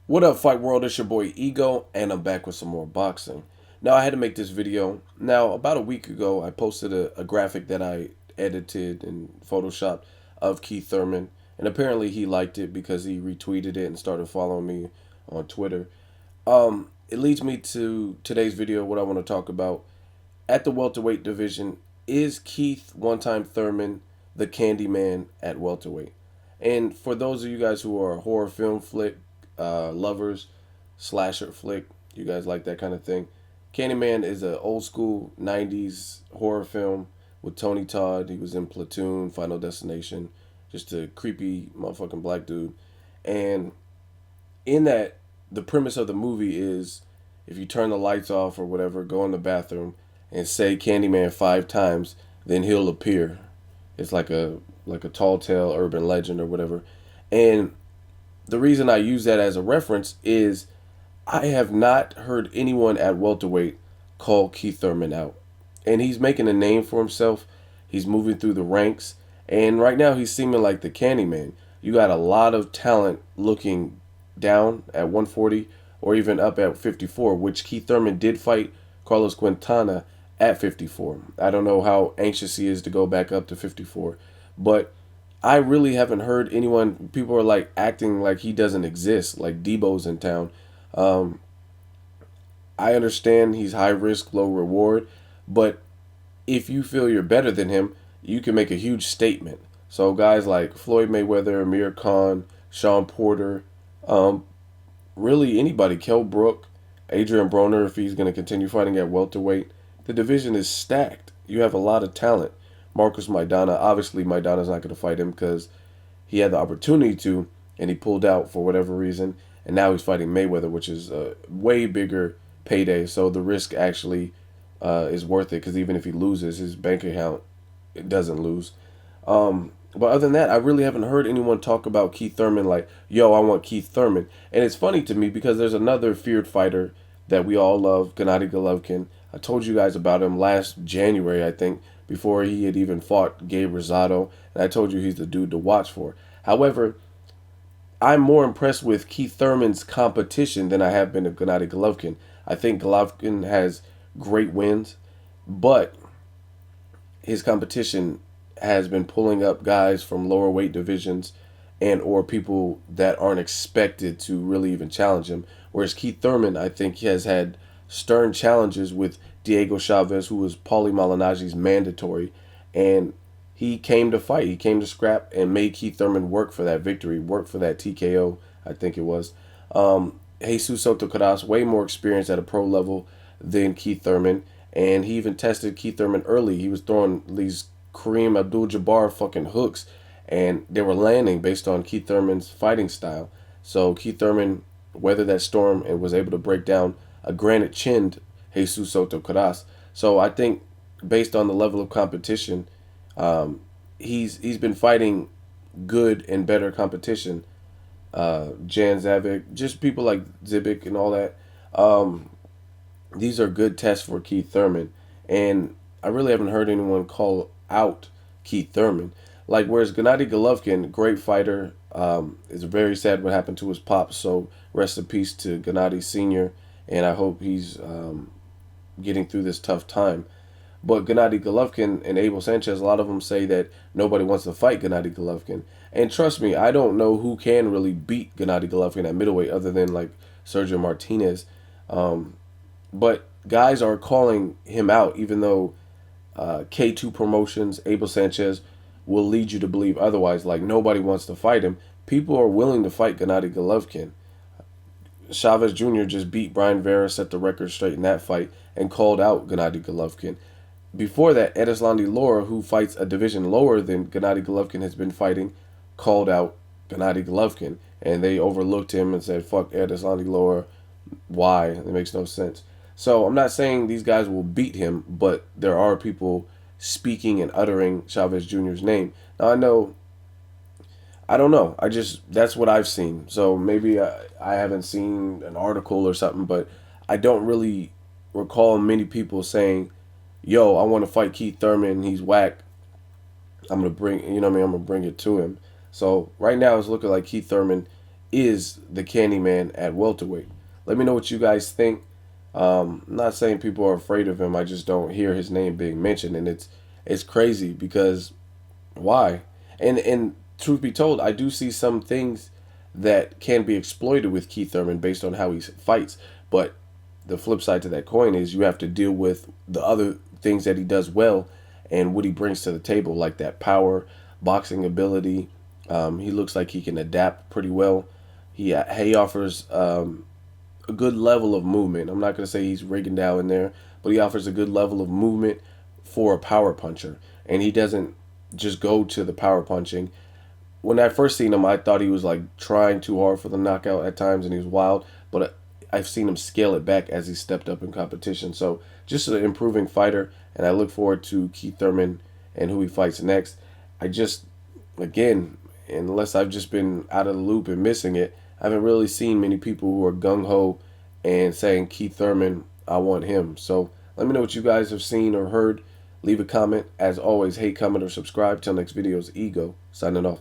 What up, Fight World? It's your boy Ego, and I'm back with some more boxing. Now, I had to make this video. Now, about a week ago, I posted a graphic that I edited and photoshopped of Keith Thurman, and apparently he liked it because he retweeted it and started following me on Twitter. It leads me to today's video. What I want to talk about at the welterweight division is Keith one time Thurman the Candyman at welterweight. And for those of you guys who are horror film flick lovers, slasher flick, you guys like that kind of thing. Candyman is an old school '90s horror film with Tony Todd. He was in Platoon, Final Destination, just a creepy motherfucking black dude. And in that, the premise of the movie is if you turn the lights off or whatever, go in the bathroom and say Candyman 5 times, then he'll appear. It's like a tall tale urban legend or whatever. And the reason I use that as a reference is I have not heard anyone at welterweight call Keith Thurman out. And he's making a name for himself. He's moving through the ranks. And right now he's seeming like the Candyman. You got a lot of talent looking down at 140 or even up at 54, which Keith Thurman did fight Carlos Quintana at 54. I don't know how anxious he is to go back up to 54, but I really haven't heard anyone. People are like acting like he doesn't exist, like Debo's in town. Um, I understand he's high risk, low reward, but if you feel you're better than him, you can make a huge statement. So guys like Floyd Mayweather, Amir Khan, Sean Porter, um, really anybody, Kell Brook, Adrian Broner, if he's going to continue fighting at welterweight, the division is stacked. You have a lot of talent. Marcus Maidana, obviously Maidana's not going to fight him because he had the opportunity to, and he pulled out for whatever reason. And now he's fighting Mayweather, which is a way bigger payday. So the risk actually is worth it because even if he loses, his bank account it doesn't lose. But other than that, I really haven't heard anyone talk about Keith Thurman like, yo, I want Keith Thurman. And it's funny to me because there's another feared fighter that we all love, Gennady Golovkin. I told you guys about him last January, I think, before he had even fought Gabe Rosado. And I told you he's the dude to watch for. However, I'm more impressed with Keith Thurman's competition than I have been of Gennady Golovkin. I think Golovkin has great wins, but his competition has been pulling up guys from lower weight divisions and or people that aren't expected to really even challenge him. Whereas Keith Thurman, I think, has had stern challenges with Diego Chavez, who was Paulie Malignaggi's mandatory, and he came to fight. He came to scrap and made Keith Thurman work for that victory, work for that TKO, I think it was. Jesus Soto Karass, way more experience at a pro level than Keith Thurman, and he even tested Keith Thurman early. He was throwing these Kareem Abdul-Jabbar fucking hooks, and they were landing based on Keith Thurman's fighting style. So Keith Thurman weathered that storm and was able to break down a granite-chinned Jesus Soto Karass. So I think based on the level of competition, he's been fighting good and better competition. Jan Zavik, just people like Zibik and all that. These are good tests for Keith Thurman, and I really haven't heard anyone call out Keith Thurman. Like whereas Gennady Golovkin, great fighter, it's very sad what happened to his pops. So rest in peace to Gennady Senior, and I hope he's getting through this tough time. But Gennady Golovkin and Abel Sanchez, a lot of them say that nobody wants to fight Gennady Golovkin. And trust me, I don't know who can really beat Gennady Golovkin at middleweight other than like Sergio Martinez. Um, but guys are calling him out, even though K2 Promotions, Abel Sanchez will lead you to believe otherwise. Like nobody wants to fight him. People are willing to fight Gennady Golovkin. Chavez Jr. just beat Brian Vera, set the record straight in that fight, and called out Gennady Golovkin. Before that, Edeslandi Lara, who fights a division lower than Gennady Golovkin has been fighting, called out Gennady Golovkin, and they overlooked him and said, "Fuck Edeslandi Lara, why? It makes no sense." So I'm not saying these guys will beat him, but there are people speaking and uttering Chavez Jr.'s name. Now I don't know. I just that's what I've seen. So maybe I haven't seen an article or something, but I don't really recall many people saying, "Yo, I want to fight Keith Thurman. He's whack. I'm gonna bring, you know what I mean? I'm gonna bring it to him." So right now it's looking like Keith Thurman is the Candyman at welterweight. Let me know what you guys think. I'm not saying people are afraid of him. I just don't hear his name being mentioned, and it's crazy because why? And truth be told, I do see some things that can be exploited with Keith Thurman based on how he fights. But the flip side to that coin is you have to deal with the other things that he does well and what he brings to the table, like that power, boxing ability. He looks like he can adapt pretty well. He offers a good level of movement. I'm not going to say he's rigging down in there, but he offers a good level of movement for a power puncher. And he doesn't just go to the power punching. When I first seen him, I thought he was like trying too hard for the knockout at times, and he was wild. But I've seen him scale it back as he stepped up in competition. So just an improving fighter, and I look forward to Keith Thurman and who he fights next. I just, again, unless I've just been out of the loop and missing it, I haven't really seen many people who are gung ho and saying Keith Thurman, I want him. So let me know what you guys have seen or heard. Leave a comment. As always, hate, comment, or subscribe. Till next video's Ego signing off.